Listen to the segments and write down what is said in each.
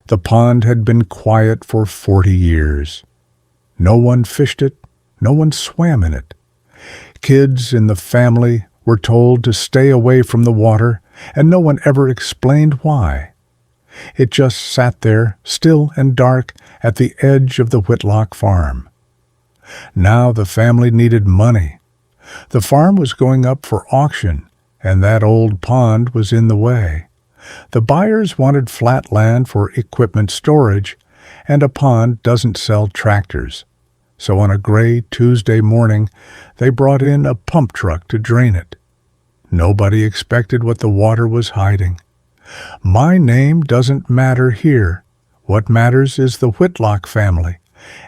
The pond had been quiet for 40 years. No one fished it, no one swam in it. Kids in the family were told to stay away from the water, and no one ever explained why. It just sat there, still and dark, at the edge of the Whitlock farm. Now the family needed money. The farm was going up for auction, and that old pond was in the way. The buyers wanted flat land for equipment storage, and a pond doesn't sell tractors. So on a gray Tuesday morning, they brought in a pump truck to drain it. Nobody expected what the water was hiding. My name doesn't matter here. What matters is the Whitlock family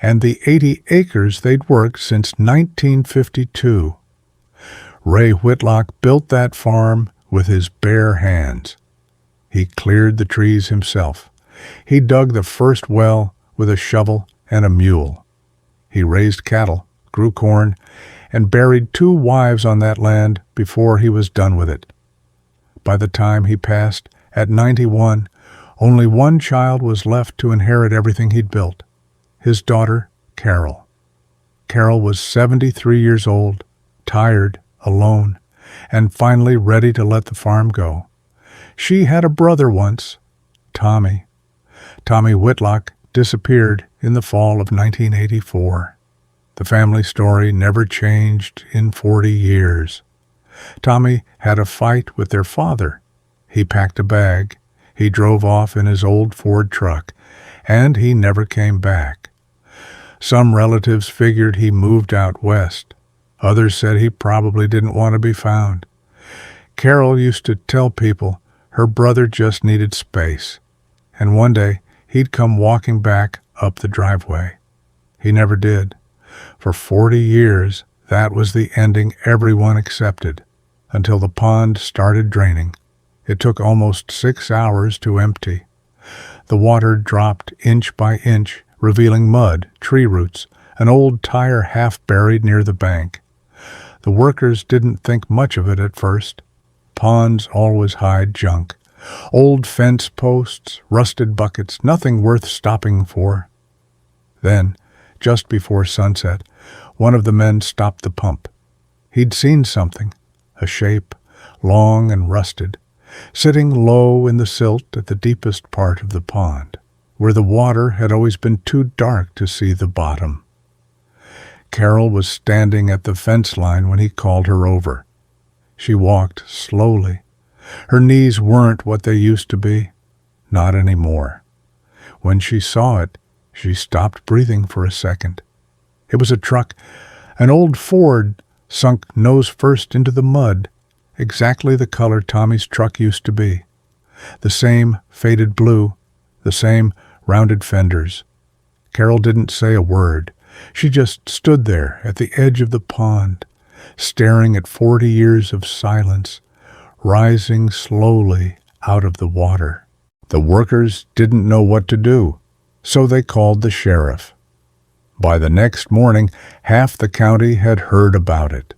and the 80 acres they'd worked since 1952. Ray Whitlock built that farm with his bare hands. He cleared the trees himself. He dug the first well with a shovel and a mule. He raised cattle, grew corn, and buried 2 wives on that land before he was done with it. By the time he passed, at 91, only one child was left to inherit everything he'd built, his daughter, Carol. Carol was 73 years old, tired, alone, and finally ready to let the farm go. She had a brother once, Tommy. Tommy Whitlock disappeared in the fall of 1984. The family story never changed in 40 years. Tommy had a fight with their father. He packed a bag. He drove off in his old Ford truck, and he never came back. Some relatives figured he moved out west. Others said he probably didn't want to be found. Carol used to tell people her brother just needed space, and one day he'd come walking back up the driveway. He never did. For 40 years, that was the ending everyone accepted, until the pond started draining. It took almost 6 hours to empty. The water dropped inch by inch, revealing mud, tree roots, an old tire half buried near the bank. The workers didn't think much of it at first. Ponds always hide junk. Old fence posts, rusted buckets, nothing worth stopping for. Then, just before sunset, one of the men stopped the pump. He'd seen something, a shape, long and rusted, sitting low in the silt at the deepest part of the pond, where the water had always been too dark to see the bottom. Carol was standing at the fence line when he called her over. She walked slowly. Her knees weren't what they used to be, not anymore. When she saw it, she stopped breathing for a second. It was a truck, an old Ford, sunk nose first into the mud, exactly the color Tommy's truck used to be. The same faded blue, the same rounded fenders. Carol didn't say a word. She just stood there at the edge of the pond, staring at 40 years of silence, rising slowly out of the water. The workers didn't know what to do, so they called the sheriff. By the next morning, half the county had heard about it.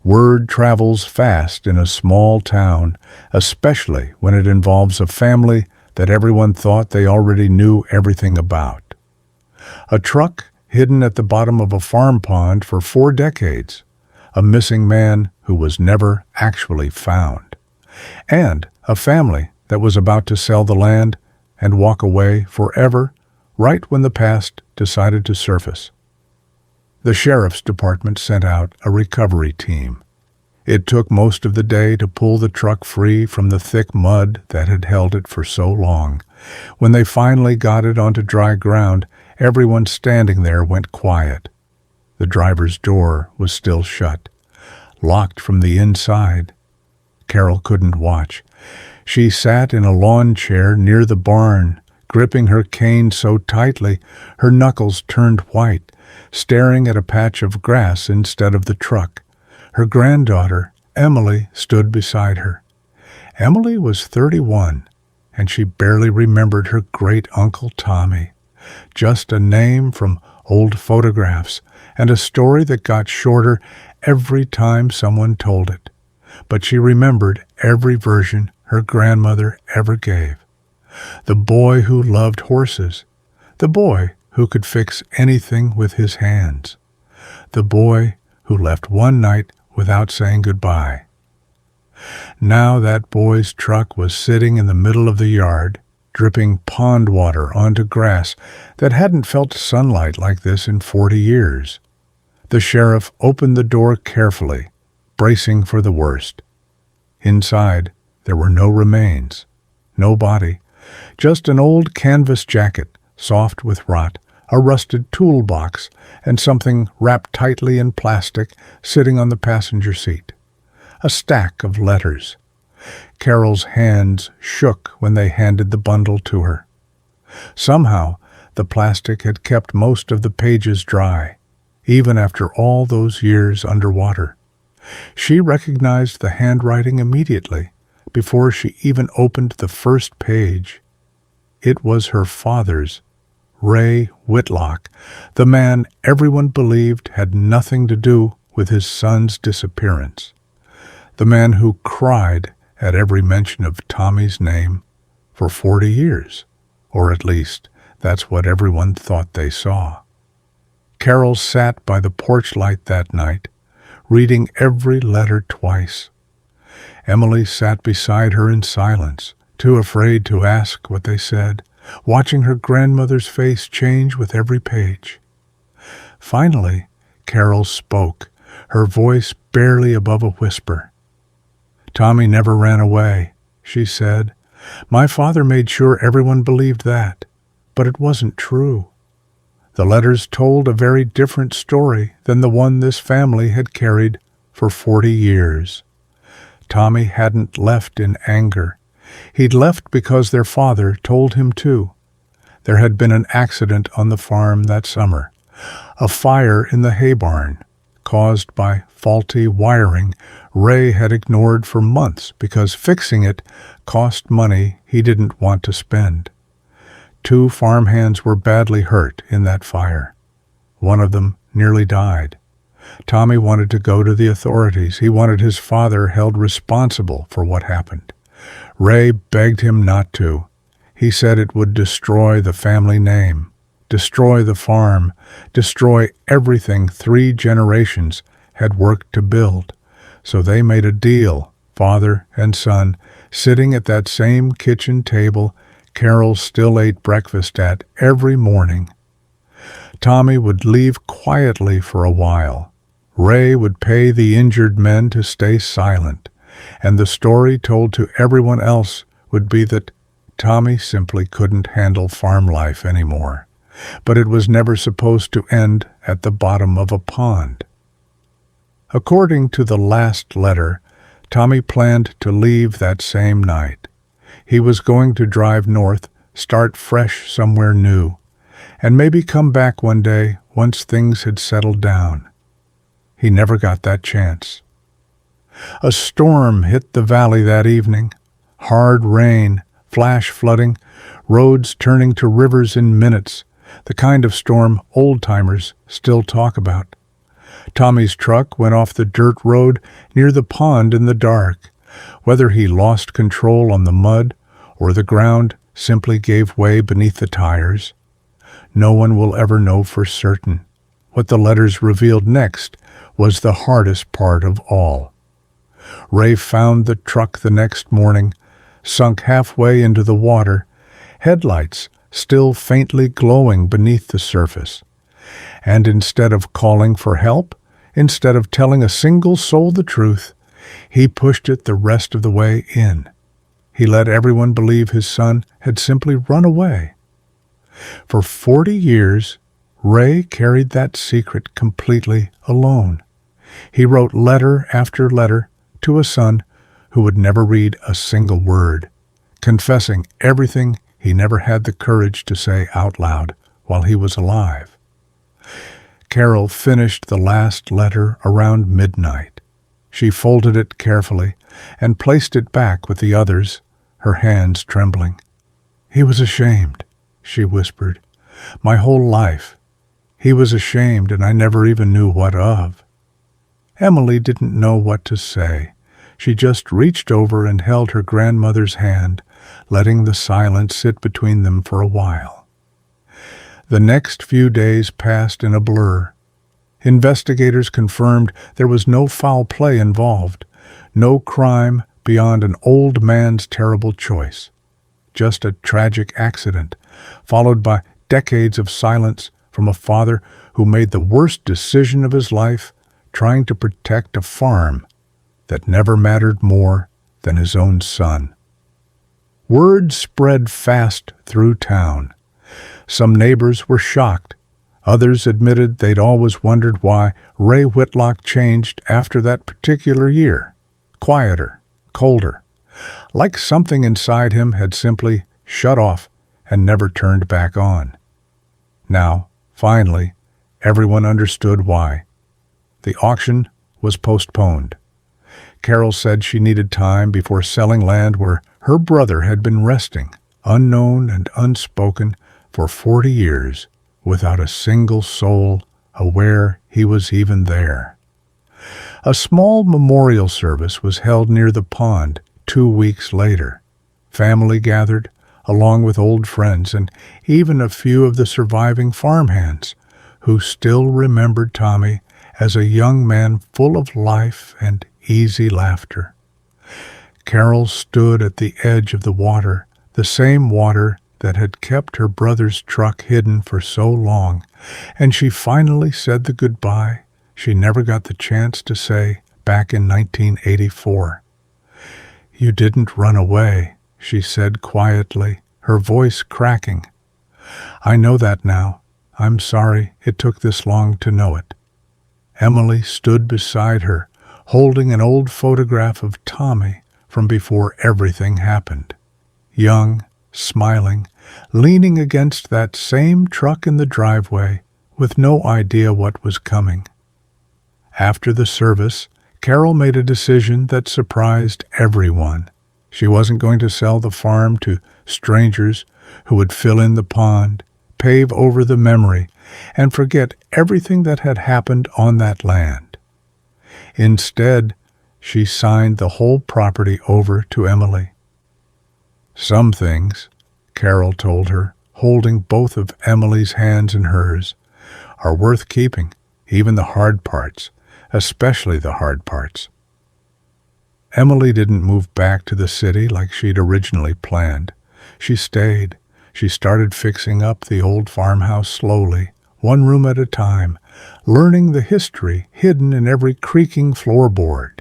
Word travels fast in a small town, especially when it involves a family that everyone thought they already knew everything about. A truck hidden at the bottom of a farm pond for 4 decades, a missing man who was never actually found, and a family that was about to sell the land and walk away forever right when the past decided to surface. The sheriff's department sent out a recovery team. It took most of the day to pull the truck free from the thick mud that had held it for so long. When they finally got it onto dry ground, everyone standing there went quiet. The driver's door was still shut, locked from the inside. Carol couldn't watch. She sat in a lawn chair near the barn, gripping her cane so tightly her knuckles turned white, staring at a patch of grass instead of the truck. Her granddaughter, Emily, stood beside her. Emily was 31, and she barely remembered her great-uncle Tommy, just a name from old photographs and a story that got shorter every time someone told it. But she remembered every version her grandmother ever gave. The boy who loved horses. The boy who could fix anything with his hands. The boy who left one night without saying goodbye. Now that boy's truck was sitting in the middle of the yard, dripping pond water onto grass that hadn't felt sunlight like this in 40 years. The sheriff opened the door carefully, bracing for the worst. Inside, there were no remains, no body, just an old canvas jacket, soft with rot, a rusted toolbox, and something wrapped tightly in plastic sitting on the passenger seat. A stack of letters. Carol's hands shook when they handed the bundle to her. Somehow, the plastic had kept most of the pages dry, even after all those years underwater. She recognized the handwriting immediately, before she even opened the first page. It was her father's, Ray Whitlock, the man everyone believed had nothing to do with his son's disappearance. The man who cried at every mention of Tommy's name for 40 years, or at least that's what everyone thought they saw. Carol sat by the porch light that night, reading every letter twice. Emily sat beside her in silence, too afraid to ask what they said, watching her grandmother's face change with every page. Finally, Carol spoke, her voice barely above a whisper. "Tommy never ran away," she said. "My father made sure everyone believed that, but it wasn't true." The letters told a very different story than the one this family had carried for 40 years. Tommy hadn't left in anger. He'd left because their father told him to. There had been an accident on the farm that summer, a fire in the hay barn, caused by faulty wiring Ray had ignored for months because fixing it cost money he didn't want to spend. 2 farmhands were badly hurt in that fire. One of them nearly died. Tommy wanted to go to the authorities. He wanted his father held responsible for what happened. Ray begged him not to. He said it would destroy the family name, destroy the farm, destroy everything 3 generations had worked to build. So they made a deal, father and son, sitting at that same kitchen table Carol still ate breakfast at every morning. Tommy would leave quietly for a while. Ray would pay the injured men to stay silent, and the story told to everyone else would be that Tommy simply couldn't handle farm life anymore. But it was never supposed to end at the bottom of a pond. According to the last letter, Tommy planned to leave that same night. He was going to drive north, start fresh somewhere new, and maybe come back one day once things had settled down. He never got that chance. A storm hit the valley that evening. Hard rain, flash flooding, roads turning to rivers in minutes, the kind of storm old-timers still talk about. Tommy's truck went off the dirt road near the pond in the dark. Whether he lost control on the mud or the ground simply gave way beneath the tires, no one will ever know for certain. What the letters revealed next was the hardest part of all. Ray found the truck the next morning, sunk halfway into the water, headlights still faintly glowing beneath the surface. And instead of calling for help, instead of telling a single soul the truth, he pushed it the rest of the way in. He let everyone believe his son had simply run away. For 40 years, Ray carried that secret completely alone. He wrote letter after letter to a son who would never read a single word, confessing everything he never had the courage to say out loud while he was alive. Carol finished the last letter around midnight. She folded it carefully and placed it back with the others, her hands trembling. "He was ashamed," she whispered. "My whole life. He was ashamed, and I never even knew what of." Emily didn't know what to say. She just reached over and held her grandmother's hand, letting the silence sit between them for a while. The next few days passed in a blur. Investigators confirmed there was no foul play involved, no crime beyond an old man's terrible choice. Just a tragic accident, followed by decades of silence from a father who made the worst decision of his life, trying to protect a farm that never mattered more than his own son. Word spread fast through town. Some neighbors were shocked. Others admitted they'd always wondered why Ray Whitlock changed after that particular year. Quieter, colder, like something inside him had simply shut off and never turned back on. Now, finally, everyone understood why. The auction was postponed. Carol said she needed time before selling land where her brother had been resting, unknown and unspoken, for 40 years, without a single soul aware he was even there. A small memorial service was held near the pond 2 weeks later. Family gathered, along with old friends and even a few of the surviving farmhands, who still remembered Tommy as a young man full of life and easy laughter. Carol stood at the edge of the water, the same water that had kept her brother's truck hidden for so long, and she finally said the goodbye she never got the chance to say back in 1984. "You didn't run away," she said quietly, her voice cracking. "I know that now. I'm sorry it took this long to know it." Emily stood beside her, holding an old photograph of Tommy from before everything happened. Young, smiling, leaning against that same truck in the driveway, with no idea what was coming. After the service, Carol made a decision that surprised everyone. She wasn't going to sell the farm to strangers who would fill in the pond, pave over the memory, and forget everything that had happened on that land. Instead, she signed the whole property over to Emily. "Some things," Carol told her, holding both of Emily's hands in hers, "are worth keeping, even the hard parts, especially the hard parts." Emily didn't move back to the city like she'd originally planned. She stayed. She started fixing up the old farmhouse slowly, one room at a time, learning the history hidden in every creaking floorboard.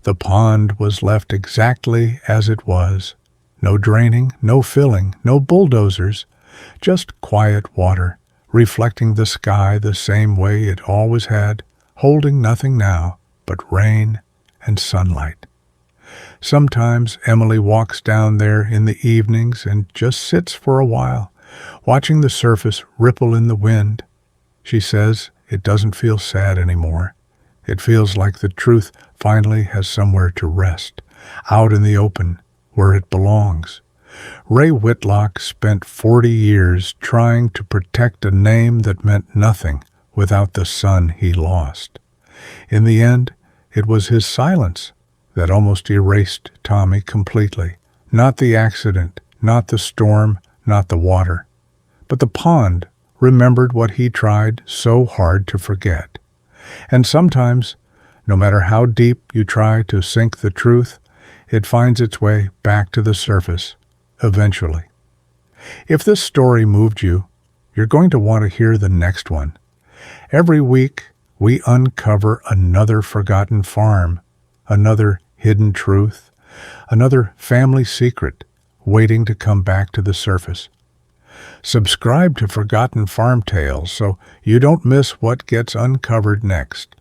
The pond was left exactly as it was. No draining, no filling, no bulldozers, just quiet water, reflecting the sky the same way it always had, holding nothing now but rain and sunlight. Sometimes Emily walks down there in the evenings and just sits for a while, watching the surface ripple in the wind. She says it doesn't feel sad anymore. It feels like the truth finally has somewhere to rest, out in the open, where it belongs. Ray Whitlock spent 40 years trying to protect a name that meant nothing without the son he lost. In the end, it was his silence that almost erased Tommy completely. Not the accident, not the storm, not the water. But the pond remembered what he tried so hard to forget. And sometimes, no matter how deep you try to sink the truth, it finds its way back to the surface, eventually. If this story moved you, you're going to want to hear the next one. Every week, we uncover another forgotten farm, another hidden truth, another family secret waiting to come back to the surface. Subscribe to Forgotten Farm Tales so you don't miss what gets uncovered next.